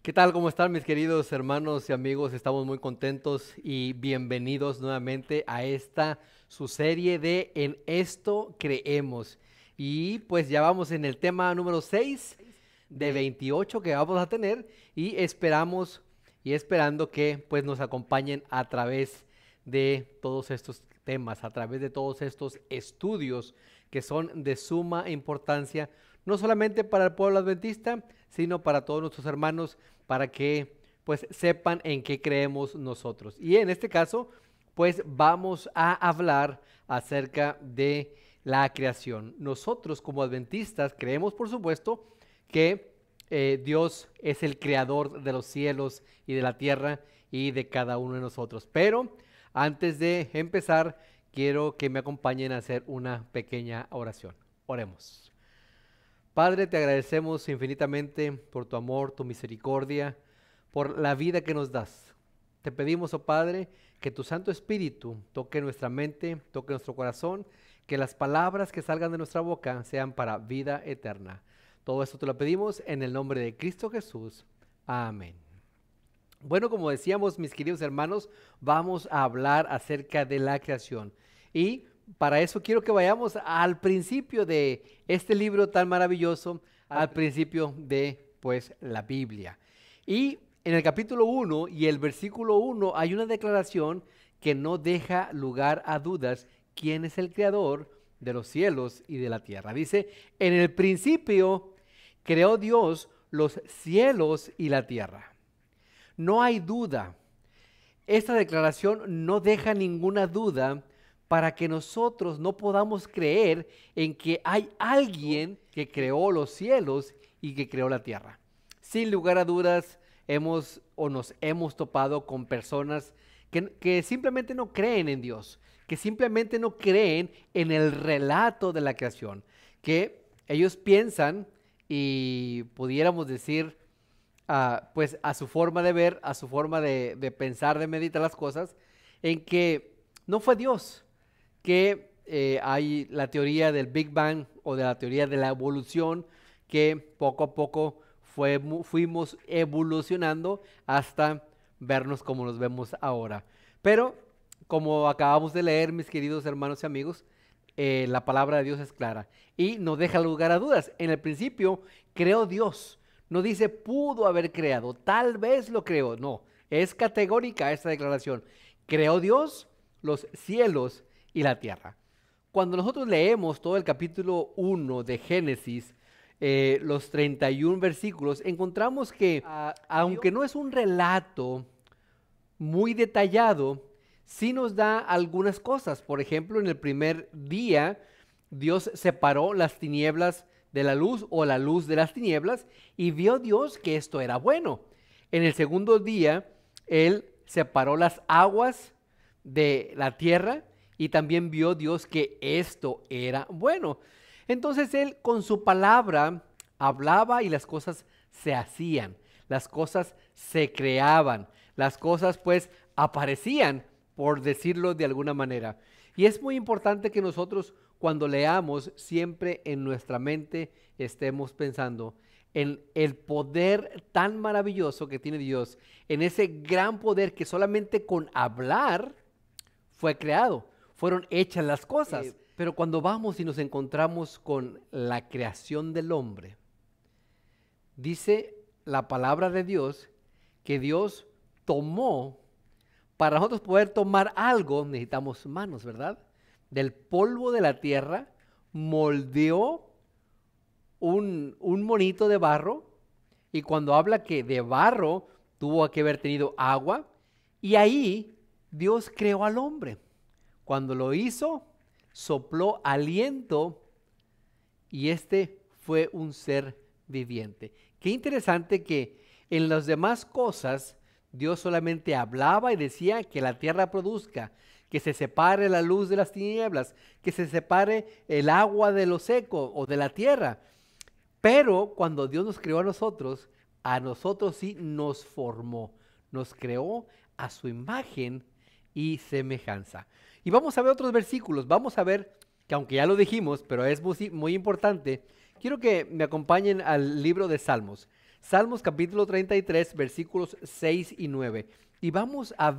¿Qué tal? ¿Cómo están mis queridos hermanos y amigos? Estamos muy contentos y bienvenidos nuevamente a esta su serie de En esto creemos. Y pues ya vamos en el tema número 6 de 28 que vamos a tener y esperamos y esperando que pues nos acompañen a través de todos estos temas, a través de todos estos estudios que son de suma importancia, no solamente para el pueblo adventista, sino para todos nuestros hermanos, para que pues sepan en qué creemos nosotros. Y en este caso, pues vamos a hablar acerca de la creación. Nosotros como adventistas creemos, por supuesto, que Dios es el creador de los cielos y de la tierra y de cada uno de nosotros. Pero antes de empezar, quiero que me acompañen a hacer una pequeña oración. Oremos. Padre, te agradecemos infinitamente por tu amor, tu misericordia, por la vida que nos das. Te pedimos, oh Padre, que tu Santo Espíritu toque nuestra mente, toque nuestro corazón, que las palabras que salgan de nuestra boca sean para vida eterna. Todo esto te lo pedimos en el nombre de Cristo Jesús. Amén. Bueno, como decíamos, mis queridos hermanos, vamos a hablar acerca de la creación. Y para eso quiero que vayamos al principio de este libro tan maravilloso, al principio de, pues, la Biblia. Y en el capítulo 1 y el versículo 1 hay una declaración que no deja lugar a dudas. ¿Quién es el creador de los cielos y de la tierra? Dice, en el principio creó Dios los cielos y la tierra. No hay duda. Esta declaración no deja ninguna duda para que nosotros no podamos creer en que hay alguien que creó los cielos y que creó la tierra. Sin lugar a dudas, nos hemos topado con personas que simplemente no creen en Dios, que simplemente no creen en el relato de la creación, que ellos piensan y pudiéramos decir, pues a su forma de ver, a su forma de pensar, de meditar las cosas, en que no fue Dios, que hay la teoría del Big Bang o de la teoría de la evolución, que poco a poco fuimos evolucionando hasta vernos como nos vemos ahora. Pero, como acabamos de leer, mis queridos hermanos y amigos, la palabra de Dios es clara y no deja lugar a dudas. En el principio creó Dios. No dice pudo haber creado, tal vez lo creó. No, es categórica esta declaración. Creó Dios los cielos y la tierra. Cuando nosotros leemos todo el capítulo 1 de Génesis, los 31 versículos, encontramos que aunque no es un relato muy detallado, sí nos da algunas cosas. Por ejemplo, en el primer día, Dios separó las tinieblas de la luz o la luz de las tinieblas y vio Dios que esto era bueno. En el segundo día, Él separó las aguas de la tierra y también vio Dios que esto era bueno. Entonces Él con su palabra hablaba y las cosas se hacían, las cosas se creaban, las cosas pues aparecían, por decirlo de alguna manera. Y es muy importante que nosotros cuando leamos siempre en nuestra mente estemos pensando en el poder tan maravilloso que tiene Dios, en ese gran poder que solamente con hablar fue creado, fueron hechas las cosas. Pero cuando vamos y nos encontramos con la creación del hombre, dice la palabra de Dios que Dios tomó, para nosotros poder tomar algo necesitamos manos, ¿verdad? Del polvo de la tierra moldeó un monito de barro, y cuando habla que de barro tuvo que haber tenido agua, y ahí Dios creó al hombre. Cuando lo hizo, sopló aliento y este fue un ser viviente. Qué interesante que en las demás cosas Dios solamente hablaba y decía que la tierra produzca, que se separe la luz de las tinieblas, que se separe el agua de lo seco o de la tierra. Pero cuando Dios nos creó a nosotros sí nos formó, nos creó a su imagen y semejanza. Y vamos a ver otros versículos, vamos a ver que aunque ya lo dijimos, pero es muy, muy importante, quiero que me acompañen al libro de Salmos. Salmos capítulo 33, versículos 6 y 9. Y vamos a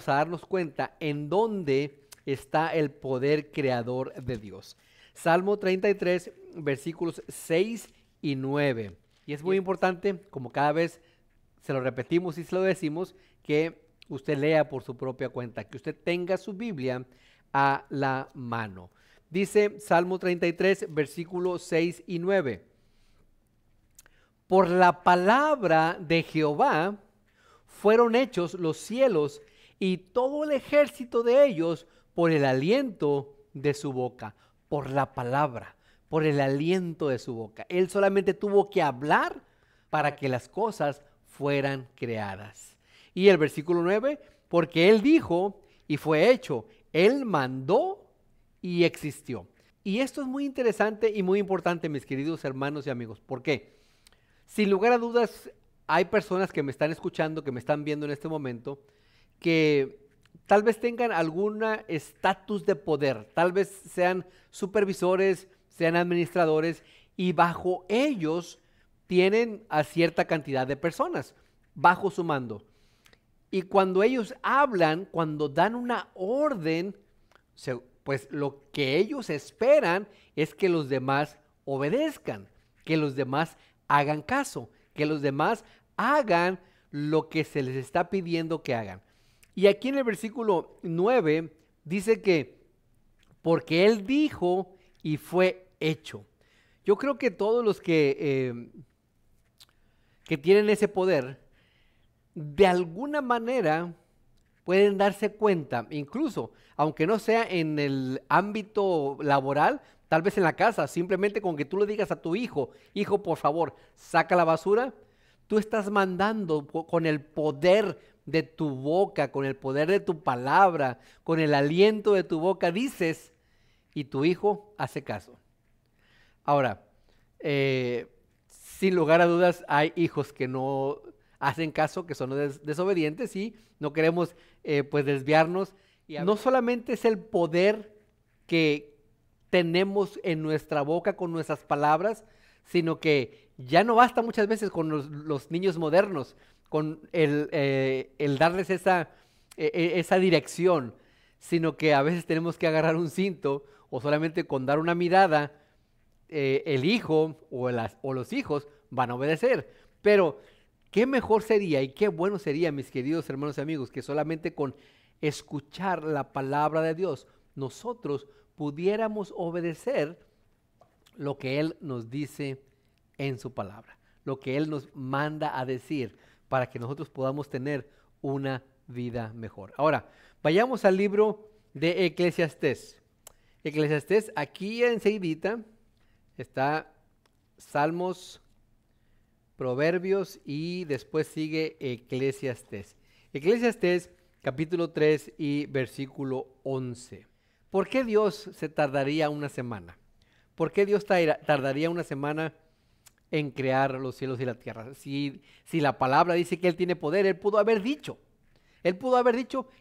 darnos cuenta en dónde está el poder creador de Dios. Salmo 33, versículos 6 y 9. Y es muy importante, como cada vez se lo repetimos y se lo decimos, que usted lea por su propia cuenta, que usted tenga su Biblia a la mano. Dice Salmo 33, versículos 6 y 9. Por la palabra de Jehová fueron hechos los cielos y todo el ejército de ellos por el aliento de su boca. Por la palabra, por el aliento de su boca. Él solamente tuvo que hablar para que las cosas fueran creadas. Y el versículo 9, porque Él dijo y fue hecho. Él mandó y existió. Y esto es muy interesante y muy importante, mis queridos hermanos y amigos. ¿Por qué? Sin lugar a dudas, hay personas que me están escuchando, que me están viendo en este momento, que tal vez tengan algún estatus de poder, tal vez sean supervisores, sean administradores, y bajo ellos tienen a cierta cantidad de personas, bajo su mando. Y cuando ellos hablan, cuando dan una orden, pues lo que ellos esperan es que los demás obedezcan, que los demás hagan caso, que los demás hagan lo que se les está pidiendo que hagan. Y aquí en el versículo 9 dice que porque Él dijo y fue hecho. Yo creo que todos los que tienen ese poder, de alguna manera pueden darse cuenta, incluso aunque no sea en el ámbito laboral, tal vez en la casa, simplemente con que tú le digas a tu hijo, hijo, por favor, saca la basura, tú estás mandando con el poder de tu boca, con el poder de tu palabra, con el aliento de tu boca, dices, y tu hijo hace caso. Ahora, sin lugar a dudas, hay hijos que no hacen caso, que son desobedientes, y no queremos pues desviarnos. No solamente es el poder que tenemos en nuestra boca con nuestras palabras, sino que ya no basta muchas veces con los niños modernos, con el darles esa dirección, sino que a veces tenemos que agarrar un cinto o solamente con dar una mirada, el hijo o los hijos van a obedecer. Pero qué mejor sería y qué bueno sería, mis queridos hermanos y amigos, que solamente con escuchar la palabra de Dios nosotros pudiéramos obedecer lo que Él nos dice en su palabra, lo que Él nos manda a decir, para que nosotros podamos tener una vida mejor. Ahora, vayamos al libro de Eclesiastés. Eclesiastés, aquí enseguidita está Salmos, Proverbios y después sigue Eclesiastés. Eclesiastés capítulo 3 y versículo 11. ¿Por qué Dios se tardaría una semana? ¿Por qué Dios tardaría una semana en crear los cielos y la tierra? Si la palabra dice que Él tiene poder, Él pudo haber dicho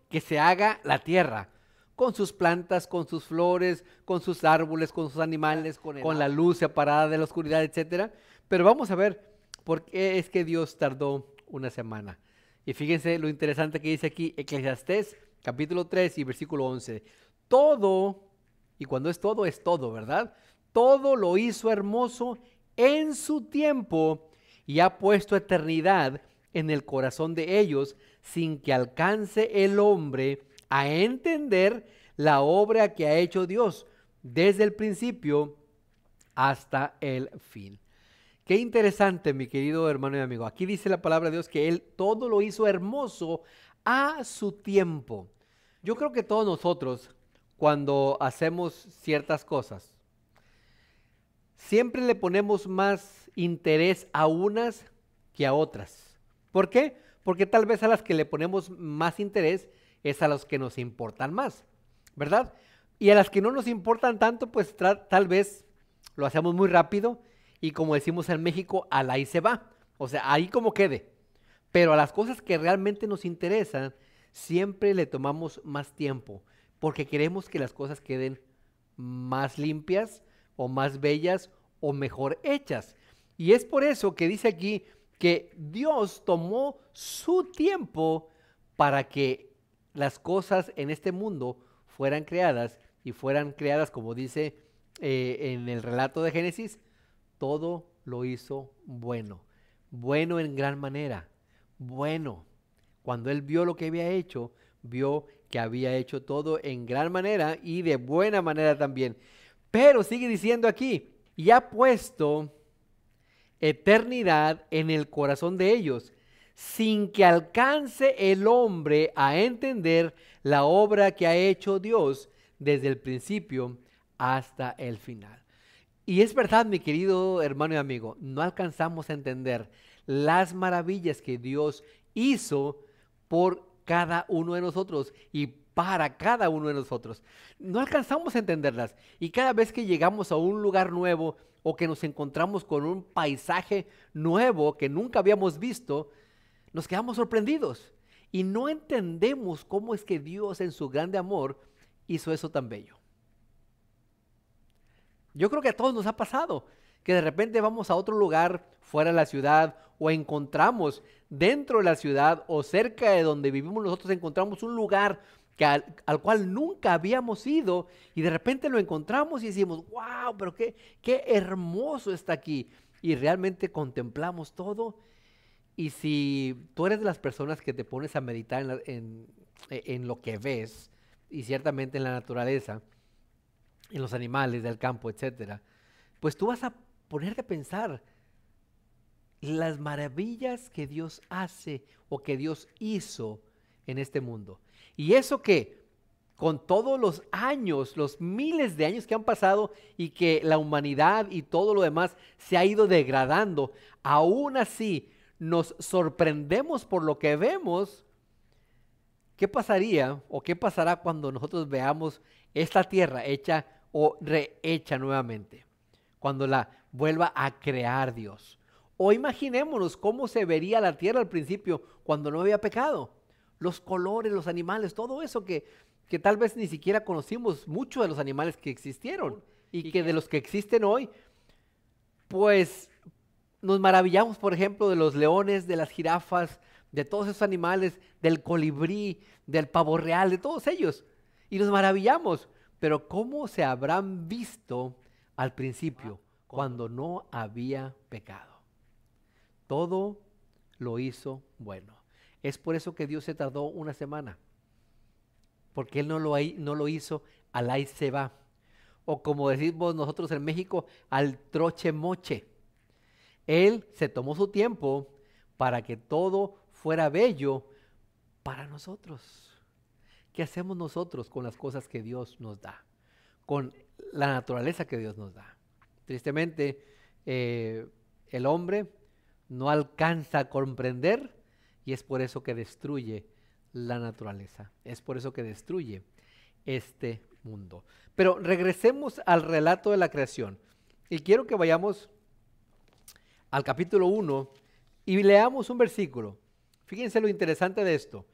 que se haga la tierra, con sus plantas, con sus flores, con sus árboles, con sus animales, con la luz separada de la oscuridad, etcétera. Pero vamos a ver por qué es que Dios tardó una semana. Y fíjense lo interesante que dice aquí, Eclesiastés, capítulo 3 y versículo 11. Todo, y cuando es todo, ¿verdad? Todo lo hizo hermoso en su tiempo y ha puesto eternidad en el corazón de ellos, sin que alcance el hombre a entender la obra que ha hecho Dios desde el principio hasta el fin. Qué interesante, mi querido hermano y amigo. Aquí dice la palabra de Dios que Él todo lo hizo hermoso a su tiempo. Yo creo que todos nosotros, cuando hacemos ciertas cosas, siempre le ponemos más interés a unas que a otras. ¿Por qué? Porque tal vez a las que le ponemos más interés es a los que nos importan más, ¿verdad? Y a las que no nos importan tanto, pues tal vez lo hacemos muy rápido y, como decimos en México, al ahí se va. O sea, ahí como quede. Pero a las cosas que realmente nos interesan, siempre le tomamos más tiempo, porque queremos que las cosas queden más limpias o más bellas o mejor hechas. Y es por eso que dice aquí que Dios tomó su tiempo para que las cosas en este mundo fueran creadas y fueran creadas, como dice en el relato de Génesis, todo lo hizo bueno, bueno en gran manera, bueno. Cuando él vio lo que había hecho, vio que había hecho todo en gran manera y de buena manera también. Pero sigue diciendo aquí, y ha puesto eternidad en el corazón de ellos, sin que alcance el hombre a entender la obra que ha hecho Dios desde el principio hasta el final. Y es verdad, mi querido hermano y amigo, no alcanzamos a entender las maravillas que Dios hizo por cada uno de nosotros y para cada uno de nosotros. No alcanzamos a entenderlas. Y cada vez que llegamos a un lugar nuevo o que nos encontramos con un paisaje nuevo que nunca habíamos visto, nos quedamos sorprendidos. Y no entendemos cómo es que Dios en su grande amor hizo eso tan bello. Yo creo que a todos nos ha pasado que de repente vamos a otro lugar fuera de la ciudad o encontramos dentro de la ciudad o cerca de donde vivimos nosotros, encontramos un lugar que al cual nunca habíamos ido y de repente lo encontramos y decimos, wow, pero qué hermoso está aquí. Y realmente contemplamos todo. Y si tú eres de las personas que te pones a meditar en lo que ves y ciertamente en la naturaleza, en los animales del campo, etcétera, pues tú vas a ponerte a pensar las maravillas que Dios hace o que Dios hizo en este mundo. Y eso que con todos los años, los miles de años que han pasado y que la humanidad y todo lo demás se ha ido degradando, aún así nos sorprendemos por lo que vemos. ¿Qué pasaría o qué pasará cuando nosotros veamos esta tierra hecha o rehecha nuevamente? Cuando la vuelva a crear Dios. O imaginémonos cómo se vería la tierra al principio cuando no había pecado. Los colores, los animales, todo eso que tal vez ni siquiera conocimos mucho de los animales que existieron y que de los que existen hoy, pues nos maravillamos, por ejemplo, de los leones, de las jirafas, de todos esos animales, del colibrí, del pavo real, de todos ellos. Y nos maravillamos. Pero ¿cómo se habrán visto al principio cuando no había pecado? Todo lo hizo bueno. Es por eso que Dios se tardó una semana. Porque Él no lo hizo al ahí se va. O como decimos nosotros en México, al troche moche. Él se tomó su tiempo para que todo fuera bello para nosotros. ¿Qué hacemos nosotros con las cosas que Dios nos da? Con la naturaleza que Dios nos da. Tristemente, el hombre no alcanza a comprender y es por eso que destruye la naturaleza. Es por eso que destruye este mundo. Pero regresemos al relato de la creación. Y quiero que vayamos al capítulo 1 y leamos un versículo. Fíjense lo interesante de esto.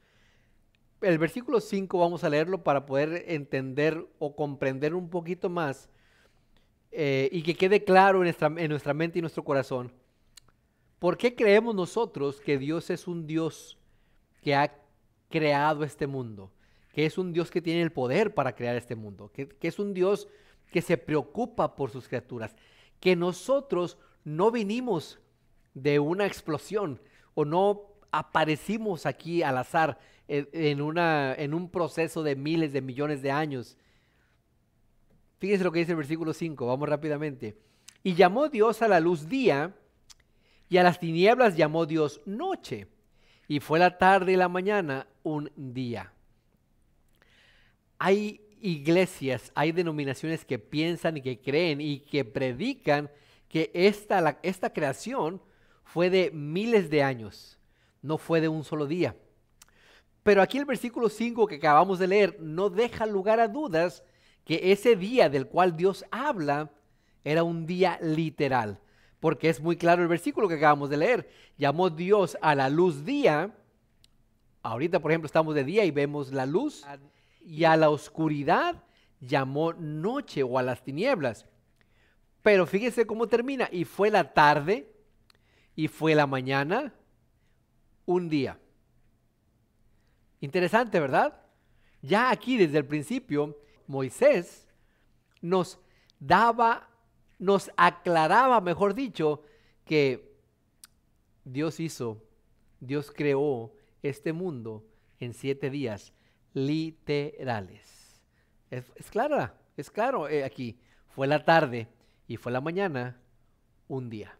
El versículo 5 vamos a leerlo para poder entender o comprender un poquito más y que quede claro en nuestra mente y nuestro corazón. ¿Por qué creemos nosotros que Dios es un Dios que ha creado este mundo? Que es un Dios que tiene el poder para crear este mundo. Que es un Dios que se preocupa por sus criaturas. Que nosotros no vinimos de una explosión o no aparecimos aquí al azar en un proceso de miles de millones de años. Fíjense lo que dice el versículo 5, vamos rápidamente. Y llamó Dios a la luz día, y a las tinieblas llamó Dios noche, y fue la tarde y la mañana un día. Hay iglesias, hay denominaciones que piensan y que creen y que predican que esta creación fue de miles de años, no fue de un solo día. Pero aquí el versículo 5 que acabamos de leer no deja lugar a dudas que ese día del cual Dios habla era un día literal, porque es muy claro el versículo que acabamos de leer. Llamó Dios a la luz día. Ahorita, por ejemplo, estamos de día y vemos la luz, y a la oscuridad llamó noche o a las tinieblas. Pero fíjese cómo termina. Y fue la tarde y fue la mañana un día. Interesante, ¿verdad? Ya aquí desde el principio, Moisés nos aclaraba, mejor dicho, que Dios creó este mundo en 7 días literales. Es claro aquí. Fue la tarde y fue la mañana un día.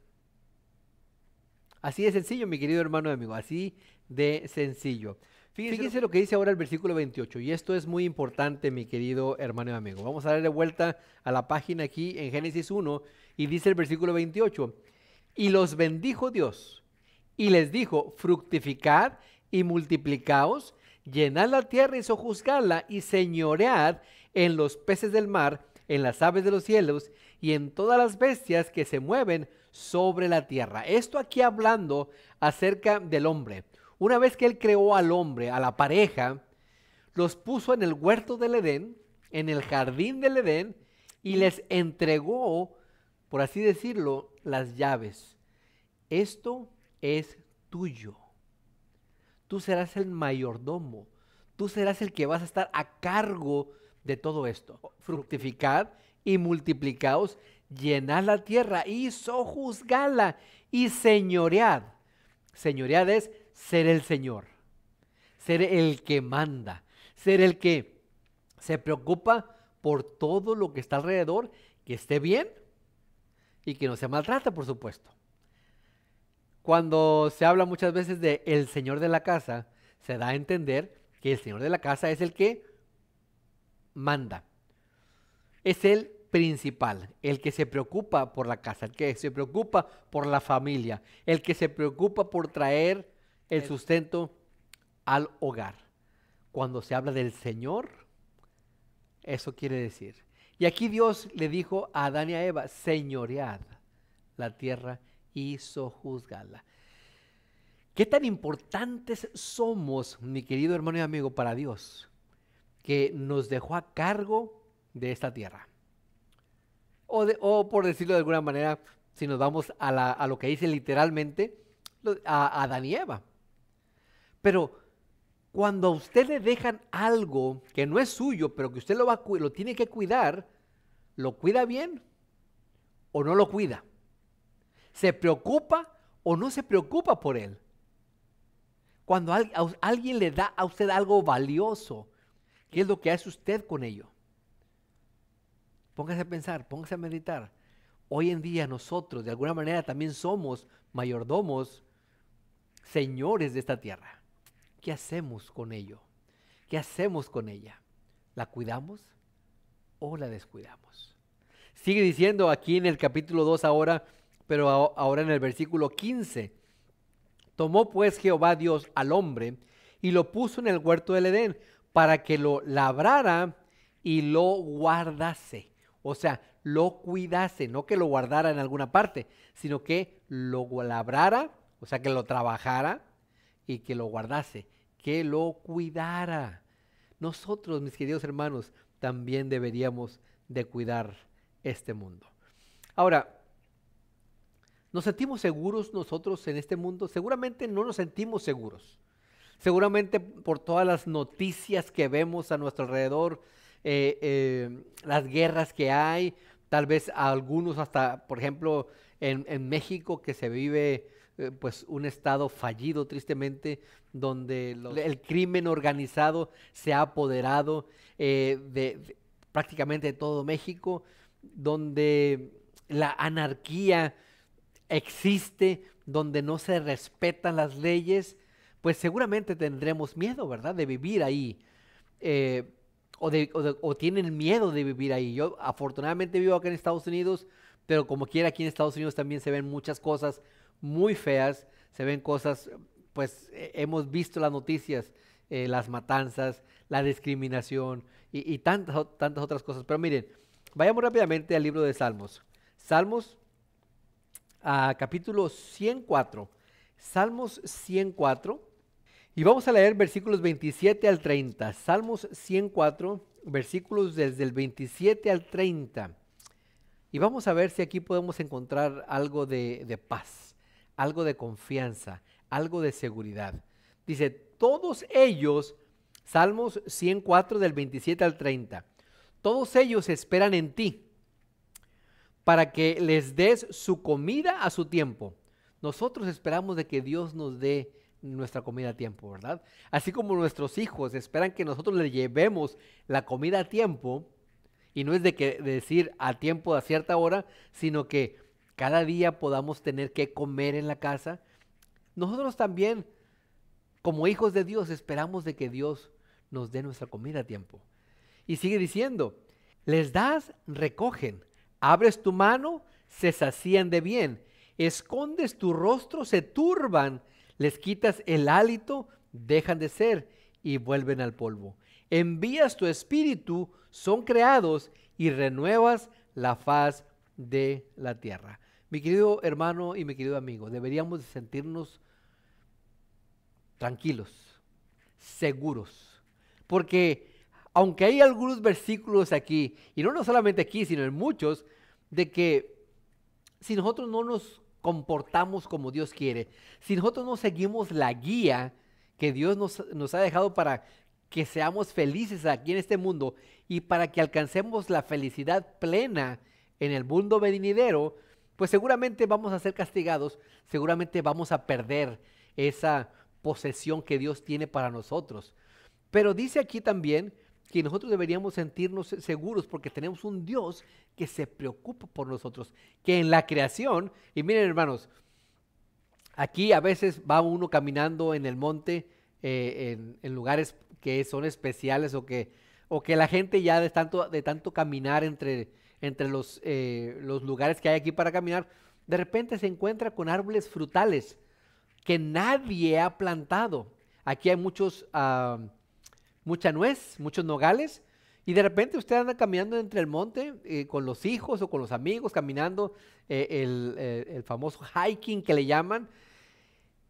Así de sencillo, mi querido hermano y amigo, así de sencillo. Fíjense lo que dice ahora el versículo 28, y esto es muy importante, mi querido hermano y amigo. Vamos a darle vuelta a la página aquí en Génesis 1, y dice el versículo 28, y los bendijo Dios, y les dijo, fructificad y multiplicaos, llenad la tierra y sojuzgadla, y señoread en los peces del mar, en las aves de los cielos, y en todas las bestias que se mueven sobre la tierra. Esto aquí hablando acerca del hombre. Una vez que él creó al hombre, a la pareja, los puso en el huerto del Edén, en el jardín del Edén, y les entregó, por así decirlo, las llaves. Esto es tuyo. Tú serás el mayordomo. Tú serás el que vas a estar a cargo de todo esto. Fructificad y multiplicaos, llenad la tierra y sojuzgadla y señoread. Señoread es ser el Señor, ser el que manda, ser el que se preocupa por todo lo que está alrededor, que esté bien y que no se maltrata, por supuesto. Cuando se habla muchas veces de el Señor de la casa, se da a entender que el Señor de la casa es el que manda, es el principal, el que se preocupa por la casa, el que se preocupa por la familia, el que se preocupa por traer el sustento al hogar. Cuando se habla del Señor, eso quiere decir. Y aquí Dios le dijo a Adán y a Eva, señoread la tierra y sojuzgadla. ¿Qué tan importantes somos, mi querido hermano y amigo, para Dios, que nos dejó a cargo de esta tierra? O por decirlo de alguna manera, si nos vamos a lo que dice literalmente, a Adán y Eva. Pero cuando a usted le dejan algo que no es suyo, pero que usted lo tiene que cuidar, ¿lo cuida bien o no lo cuida? ¿Se preocupa o no se preocupa por él? Cuando alguien le da a usted algo valioso, ¿qué es lo que hace usted con ello? Póngase a pensar, póngase a meditar. Hoy en día nosotros de alguna manera también somos mayordomos, señores de esta tierra. ¿Qué hacemos con ello? ¿Qué hacemos con ella? ¿La cuidamos o la descuidamos? Sigue diciendo aquí en el capítulo 2 ahora, pero ahora en el versículo 15. Tomó pues Jehová Dios al hombre y lo puso en el huerto del Edén para que lo labrara y lo guardase. O sea, lo cuidase, no que lo guardara en alguna parte, sino que lo labrara, o sea, que lo trabajara y que lo guardase, que lo cuidara. Nosotros, mis queridos hermanos, también deberíamos de cuidar este mundo. Ahora, ¿nos sentimos seguros nosotros en este mundo? Seguramente no nos sentimos seguros. Seguramente por todas las noticias que vemos a nuestro alrededor, las guerras que hay, tal vez algunos hasta, por ejemplo, en México, que se vive pues un estado fallido tristemente, donde el crimen organizado se ha apoderado prácticamente de todo México, donde la anarquía existe, donde no se respetan las leyes, pues seguramente tendremos miedo, ¿verdad?, de vivir ahí, o tienen miedo de vivir ahí. Yo afortunadamente vivo acá en Estados Unidos, pero como quiera aquí en Estados Unidos también se ven muchas cosas muy feas, se ven cosas, pues hemos visto las noticias, las matanzas, la discriminación y tantas otras cosas. Pero miren, vayamos rápidamente al libro de Salmos. Salmos, capítulo 104. Salmos 104. Y vamos a leer versículos 27 al 30. Salmos 104, versículos desde el 27 al 30. Y vamos a ver si aquí podemos encontrar algo de paz, algo de confianza, algo de seguridad. Dice, todos ellos, Salmos 104 del 27 al 30, todos ellos esperan en ti para que les des su comida a su tiempo. Nosotros esperamos de que Dios nos dé nuestra comida a tiempo, ¿verdad? Así como nuestros hijos esperan que nosotros les llevemos la comida a tiempo, y no es de decir a tiempo a cierta hora, sino que cada día podamos tener que comer en la casa. Nosotros también, como hijos de Dios, esperamos de que Dios nos dé nuestra comida a tiempo. Y sigue diciendo, les das, recogen, abres tu mano, se sacían de bien, escondes tu rostro, se turban, les quitas el hálito, dejan de ser y vuelven al polvo. Envías tu espíritu, son creados y renuevas la faz de la tierra. Mi querido hermano y mi querido amigo, deberíamos de sentirnos tranquilos, seguros, porque aunque hay algunos versículos aquí, y no solamente aquí, sino en muchos, de que si nosotros no nos comportamos como Dios quiere, si nosotros no seguimos la guía que Dios nos ha dejado para que seamos felices aquí en este mundo y para que alcancemos la felicidad plena en el mundo venidero, pues seguramente vamos a ser castigados, seguramente vamos a perder esa posesión que Dios tiene para nosotros. Pero dice aquí también que nosotros deberíamos sentirnos seguros porque tenemos un Dios que se preocupa por nosotros, que en la creación, y miren hermanos, aquí a veces va uno caminando en el monte, en lugares que son especiales o que la gente ya de tanto caminar entre los lugares que hay aquí para caminar, de repente se encuentra con árboles frutales que nadie ha plantado. Aquí hay mucha nuez, muchos nogales, y de repente usted anda caminando entre el monte con los hijos o con los amigos, caminando el famoso hiking que le llaman,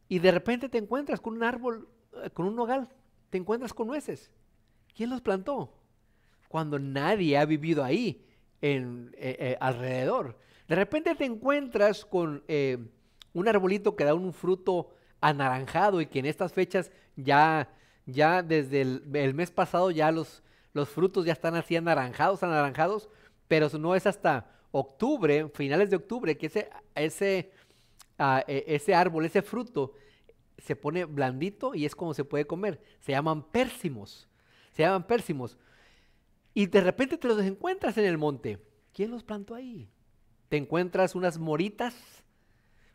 y de repente te encuentras con un árbol, con un nogal, te encuentras con nueces. ¿Quién los plantó? Cuando nadie ha vivido ahí, alrededor. De repente te encuentras con un arbolito que da un fruto anaranjado y que en estas fechas ya desde el mes pasado ya los frutos ya están así anaranjados, pero no es hasta octubre, finales de octubre, que ese árbol, ese fruto se pone blandito y es como se puede comer. Se llaman pérsimos. Y de repente te los encuentras en el monte. ¿Quién los plantó ahí? Te encuentras unas moritas,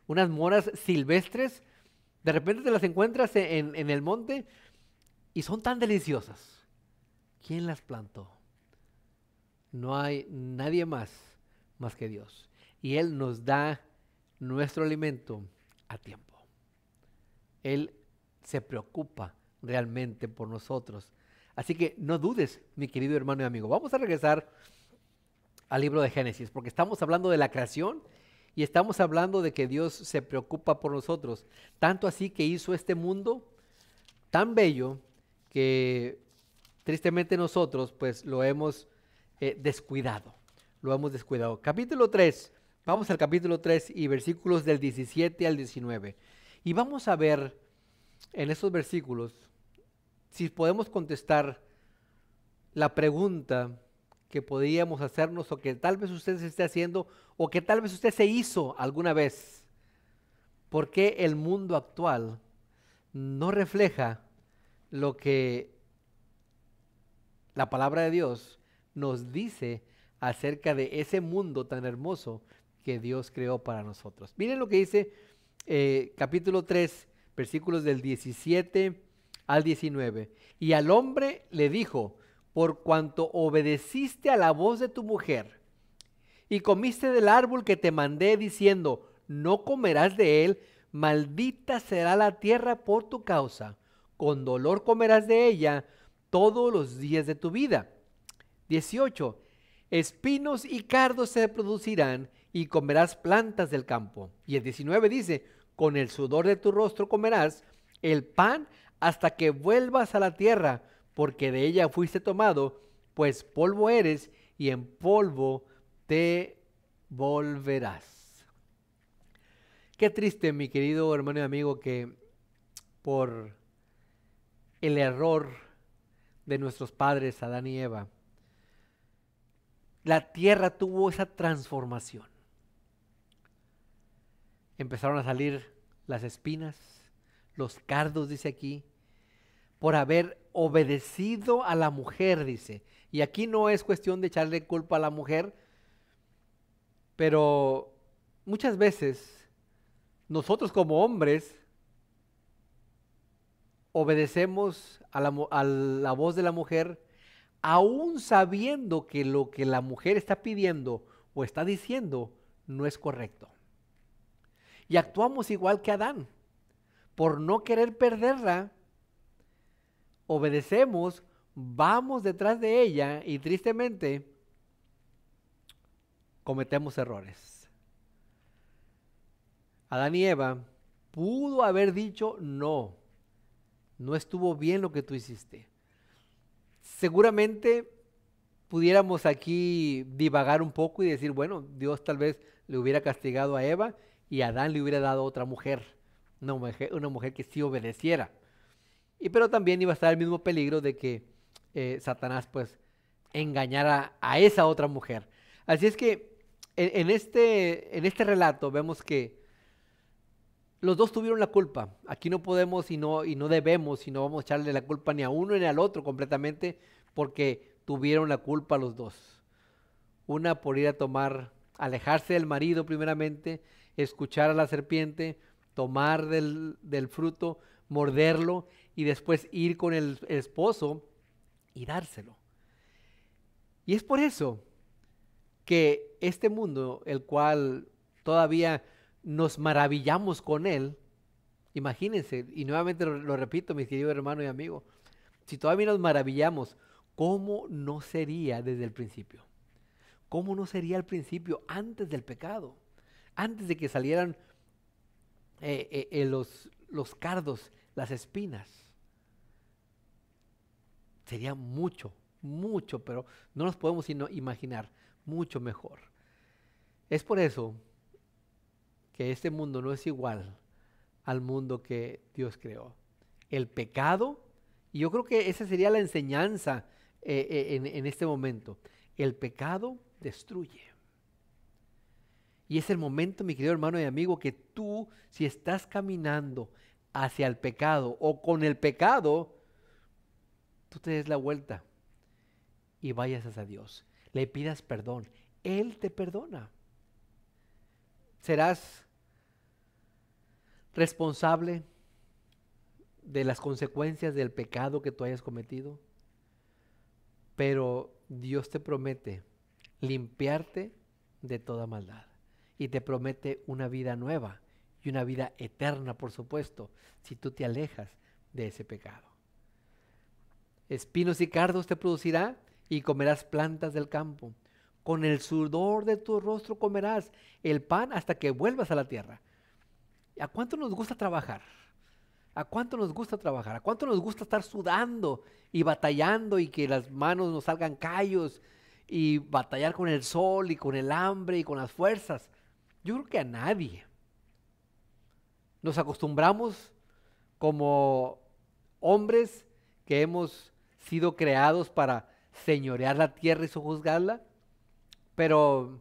unas moras silvestres. De repente te las encuentras en el monte y son tan deliciosas. ¿Quién las plantó? No hay nadie más que Dios. Y Él nos da nuestro alimento a tiempo. Él se preocupa realmente por nosotros. Así que no dudes, mi querido hermano y amigo. Vamos a regresar al libro de Génesis, porque estamos hablando de la creación y estamos hablando de que Dios se preocupa por nosotros. Tanto así que hizo este mundo tan bello que tristemente nosotros pues lo hemos descuidado. Capítulo 3, vamos al capítulo 3 y versículos del 17 al 19. Y vamos a ver en esos versículos si podemos contestar la pregunta que podríamos hacernos o que tal vez usted se esté haciendo o que tal vez usted se hizo alguna vez. ¿Por qué el mundo actual no refleja lo que la palabra de Dios nos dice acerca de ese mundo tan hermoso que Dios creó para nosotros? Miren lo que dice capítulo 3, versículos del 17 al 19. Y al hombre le dijo: por cuanto obedeciste a la voz de tu mujer y comiste del árbol que te mandé diciendo, no comerás de él, maldita será la tierra por tu causa, con dolor comerás de ella todos los días de tu vida. 18. Espinos y cardos se producirán y comerás plantas del campo. Y el 19 dice, con el sudor de tu rostro comerás el pan hasta que vuelvas a la tierra, porque de ella fuiste tomado, pues polvo eres y en polvo te volverás. qué triste, mi querido hermano y amigo, que por el error de nuestros padres, Adán y Eva, la tierra tuvo esa transformación. Empezaron a salir las espinas, los cardos, dice aquí, por haber obedecido a la mujer, dice. Y aquí no es cuestión de echarle culpa a la mujer, pero muchas veces nosotros como hombres obedecemos a la voz de la mujer, aún sabiendo que lo que la mujer está pidiendo o está diciendo no es correcto. Y actuamos igual que Adán. Por no querer perderla, obedecemos, vamos detrás de ella y tristemente cometemos errores. Adán y Eva pudo haber dicho no, no estuvo bien lo que tú hiciste. Seguramente pudiéramos aquí divagar un poco y decir, bueno, Dios tal vez le hubiera castigado a Eva y a Adán le hubiera dado otra mujer, una mujer que sí obedeciera. Pero también iba a estar el mismo peligro de que Satanás pues engañara a esa otra mujer. Así es que en este relato vemos que los dos tuvieron la culpa. Aquí no podemos y no debemos y no vamos a echarle la culpa ni a uno ni al otro completamente, porque tuvieron la culpa los dos. Una por ir a alejarse del marido primeramente, escuchar a la serpiente, tomar del fruto, morderlo y después ir con el esposo y dárselo. Y es por eso que este mundo, el cual todavía nos maravillamos con él, imagínense, y nuevamente lo repito, mis queridos hermanos y amigos, si todavía nos maravillamos, ¿cómo no sería desde el principio? ¿Cómo no sería al principio, antes del pecado? Antes de que salieran los cardos, las espinas. Sería mucho, pero no nos podemos sino imaginar, mucho mejor. Es por eso que este mundo no es igual al mundo que Dios creó. El pecado, y yo creo que esa sería la enseñanza en este momento. El pecado destruye. Y es el momento, mi querido hermano y amigo, que tú, si estás caminando hacia el pecado o con el pecado, tú te des la vuelta y vayas hacia Dios. Le pidas perdón. Él te perdona. Serás responsable de las consecuencias del pecado que tú hayas cometido, pero Dios te promete limpiarte de toda maldad y te promete una vida nueva y una vida eterna, por supuesto, si tú te alejas de ese pecado. Espinos y cardos te producirá y comerás plantas del campo. Con el sudor de tu rostro comerás el pan hasta que vuelvas a la tierra. ¿A cuánto nos gusta trabajar? ¿A cuánto nos gusta trabajar? ¿A cuánto nos gusta estar sudando y batallando y que las manos nos salgan callos y batallar con el sol y con el hambre y con las fuerzas? Yo creo que a nadie. Nos acostumbramos como hombres que hemos sido creados para señorear la tierra y sojuzgarla, pero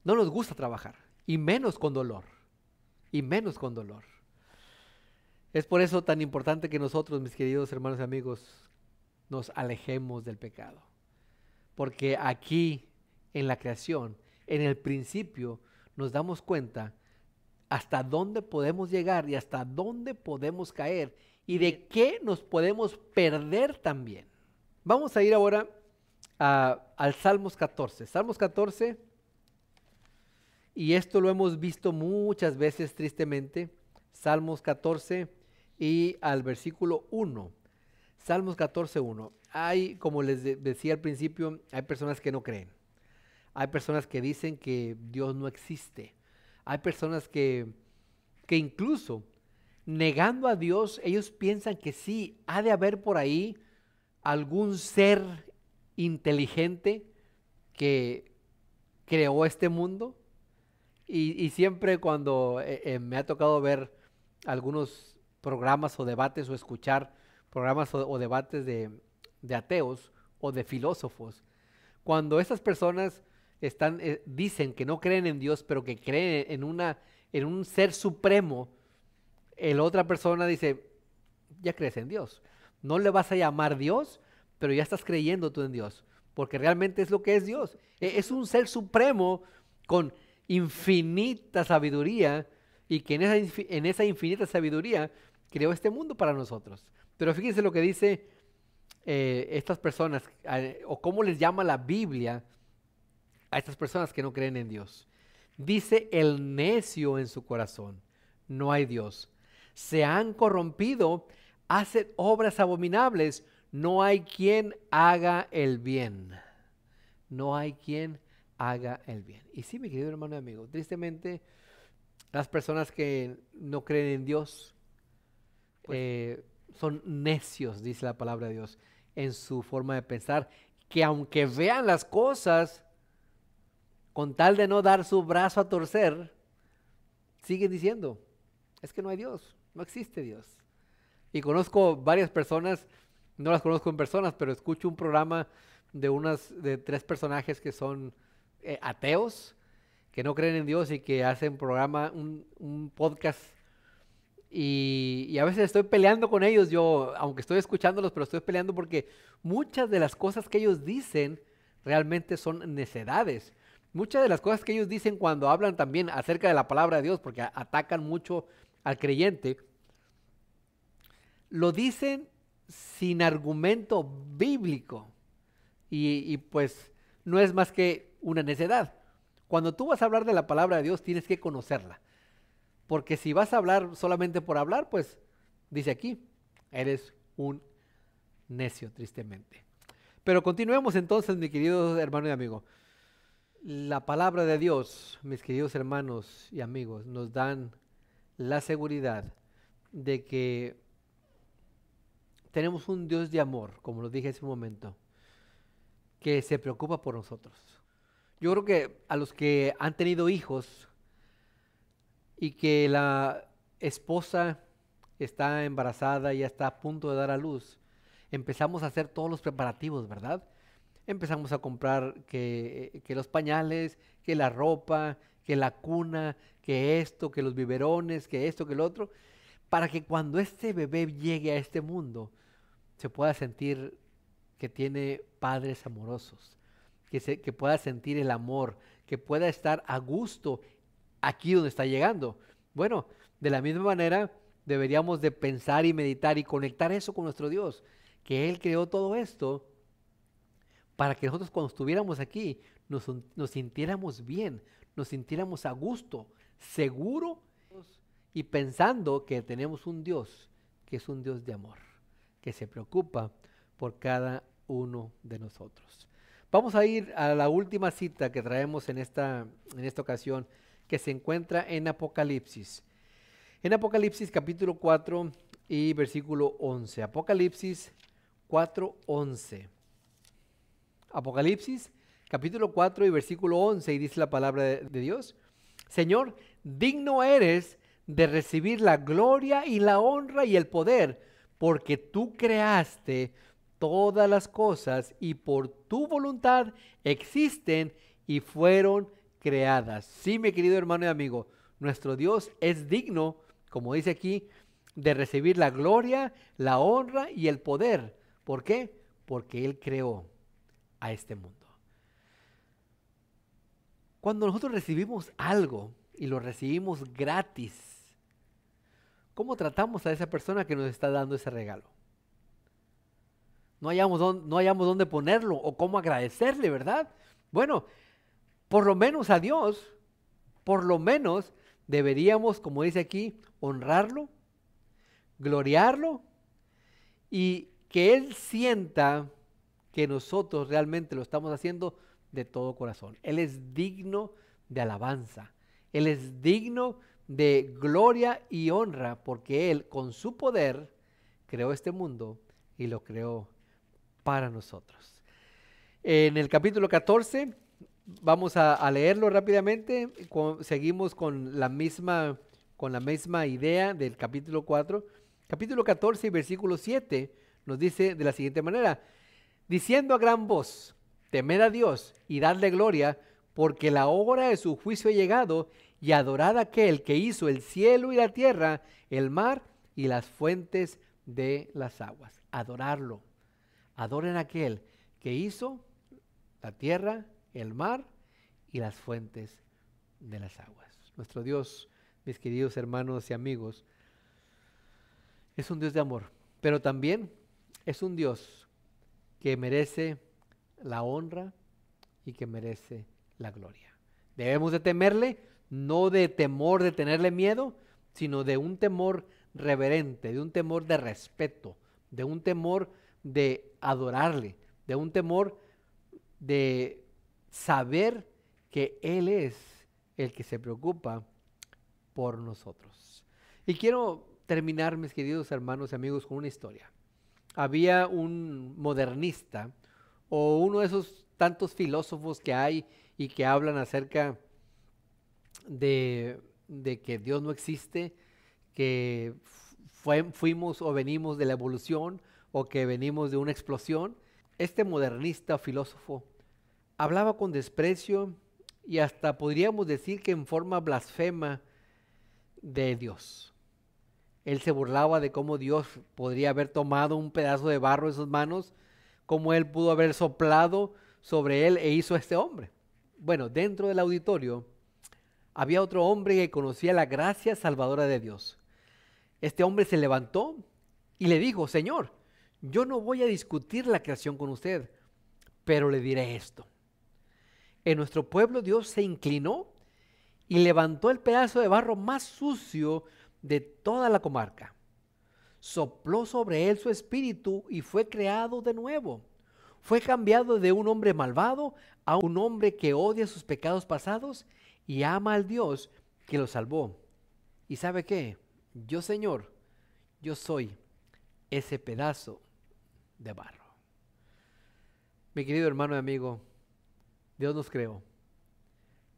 no nos gusta trabajar, y menos con dolor, y menos con dolor. Es por eso tan importante que nosotros, mis queridos hermanos y amigos, nos alejemos del pecado, porque aquí en la creación, en el principio, nos damos cuenta hasta dónde podemos llegar y hasta dónde podemos caer y de qué nos podemos perder también. Vamos a ir ahora al Salmos 14. Salmos 14, y esto lo hemos visto muchas veces tristemente. Salmos 14 y al versículo 1. Salmos 14, 1. Hay, como les decía al principio, hay personas que no creen. Hay personas que dicen que Dios no existe. Hay personas que incluso negando a Dios, ellos piensan que sí, ha de haber por ahí algún ser inteligente que creó este mundo, Y siempre cuando me ha tocado ver algunos programas o debates o escuchar programas o debates de ateos o de filósofos, cuando esas personas dicen que no creen en Dios, pero que creen en un ser supremo, la otra persona dice, ya crees en Dios. No le vas a llamar Dios, pero ya estás creyendo tú en Dios, porque realmente es lo que es Dios. Es un ser supremo con infinita sabiduría y que en esa infinita sabiduría creó este mundo para nosotros. Pero fíjense lo que dice estas personas, o cómo les llama la Biblia a estas personas que no creen en Dios. Dice el necio en su corazón, no hay Dios. Se han corrompido, hacen obras abominables, no hay quien haga el bien. No hay quien haga el bien. Y sí, mi querido hermano y amigo, tristemente las personas que no creen en Dios son necios, dice la palabra de Dios, en su forma de pensar, que aunque vean las cosas, con tal de no dar su brazo a torcer, siguen diciendo, es que no hay Dios, no existe Dios. Y conozco varias personas, no las conozco en personas, pero escucho un programa de 3 personajes que son ateos, que no creen en Dios y que hacen un podcast. Y a veces estoy peleando con ellos, yo, aunque estoy escuchándolos, pero estoy peleando porque muchas de las cosas que ellos dicen realmente son necedades. Muchas de las cosas que ellos dicen cuando hablan también acerca de la palabra de Dios, porque atacan mucho al creyente, lo dicen sin argumento bíblico y pues no es más que una necedad. Cuando tú vas a hablar de la palabra de Dios tienes que conocerla, porque si vas a hablar solamente por hablar, pues dice aquí, eres un necio, tristemente. Pero continuemos entonces, mi querido hermano y amigo. La palabra de Dios, mis queridos hermanos y amigos, nos dan la seguridad de que tenemos un Dios de amor, como lo dije hace un momento, que se preocupa por nosotros. Yo creo que a los que han tenido hijos y que la esposa está embarazada y ya está a punto de dar a luz, empezamos a hacer todos los preparativos, ¿verdad? Empezamos a comprar que los pañales, que la ropa, que la cuna, que esto, que los biberones, que esto, que lo otro, para que cuando este bebé llegue a este mundo se pueda sentir que tiene padres amorosos, que pueda sentir el amor, que pueda estar a gusto aquí donde está llegando. Bueno, de la misma manera deberíamos de pensar y meditar y conectar eso con nuestro Dios, que Él creó todo esto para que nosotros cuando estuviéramos aquí nos sintiéramos bien, nos sintiéramos a gusto, seguro y pensando que tenemos un Dios que es un Dios de amor, que se preocupa por cada uno de nosotros. Vamos a ir a la última cita que traemos en esta ocasión, que se encuentra en Apocalipsis. En Apocalipsis capítulo 4 y versículo 11. Apocalipsis 4:11. Apocalipsis capítulo 4 y versículo 11, y dice la palabra de Dios: Señor, digno eres de recibir la gloria y la honra y el poder, porque tú creaste todas las cosas y por tu voluntad existen y fueron creadas. Sí, mi querido hermano y amigo, nuestro Dios es digno, como dice aquí, de recibir la gloria, la honra y el poder. ¿Por qué? Porque Él creó a este mundo. Cuando nosotros recibimos algo y lo recibimos gratis, ¿cómo tratamos a esa persona que nos está dando ese regalo? No hayamos dónde ponerlo o cómo agradecerle, ¿verdad? Bueno, por lo menos a Dios, por lo menos deberíamos, como dice aquí, honrarlo, gloriarlo y que Él sienta que nosotros realmente lo estamos haciendo de todo corazón. Él es digno de alabanza. Él es digno de gloria y honra porque Él con su poder creó este mundo y lo creó para nosotros. En el capítulo 14 Vamos a leerlo rápidamente. Seguimos con la misma idea del capítulo 4. Capítulo 14 y versículo 7 nos dice de la siguiente manera: diciendo a gran voz, temed a Dios y dadle gloria, porque la hora de su juicio ha llegado, y adorad a aquel que hizo el cielo y la tierra, el mar y las fuentes de las aguas. Adorarlo. Adoren a aquel que hizo la tierra, el mar y las fuentes de las aguas. Nuestro Dios, mis queridos hermanos y amigos, es un Dios de amor, pero también es un Dios que merece la honra y que merece la gloria. Debemos de temerle, no de temor de tenerle miedo, sino de un temor reverente, de un temor de respeto, de un temor de adorarle, de un temor de saber que Él es el que se preocupa por nosotros. Y quiero terminar, mis queridos hermanos y amigos, con una historia. Había un modernista, o uno de esos tantos filósofos que hay y que hablan acerca de que Dios no existe, que fuimos o venimos de la evolución, o que venimos de una explosión. Este modernista o filósofo hablaba con desprecio y hasta podríamos decir que en forma blasfema de Dios. Él se burlaba de cómo Dios podría haber tomado un pedazo de barro en sus manos, cómo Él pudo haber soplado sobre él e hizo a este hombre. Bueno, dentro del auditorio había otro hombre que conocía la gracia salvadora de Dios. Este hombre se levantó y le dijo: Señor, yo no voy a discutir la creación con usted, pero le diré esto. En nuestro pueblo Dios se inclinó y levantó el pedazo de barro más sucio de toda la comarca. Sopló sobre él su espíritu y fue creado de nuevo. Fue cambiado de un hombre malvado a un hombre que odia sus pecados pasados y ama al Dios que lo salvó. ¿Y sabe qué? Yo, Señor, yo soy ese pedazo de barro. Mi querido hermano y amigo, Dios nos creó.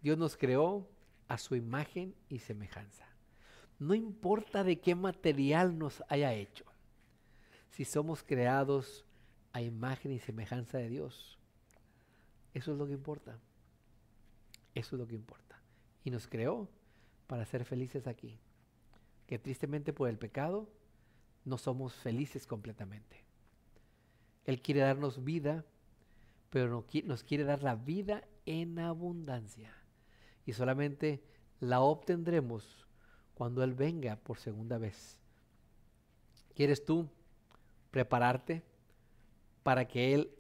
Dios nos creó a su imagen y semejanza. No importa de qué material nos haya hecho, si somos creados a imagen y semejanza de Dios, eso es lo que importa. Eso es lo que importa. Y nos creó para ser felices aquí. Que tristemente por el pecado no somos felices completamente. Él quiere darnos vida, pero nos quiere dar la vida en abundancia. Y solamente la obtendremos cuando Él venga por segunda vez. ¿Quieres tú prepararte para que Él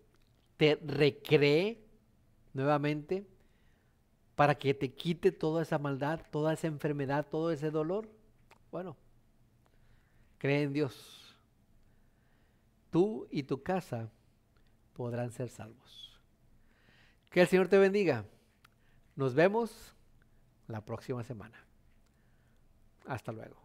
te recree nuevamente? Para que te quite toda esa maldad, toda esa enfermedad, todo ese dolor. Bueno, cree en Dios. Tú y tu casa podrán ser salvos. Que el Señor te bendiga. Nos vemos la próxima semana. Hasta luego.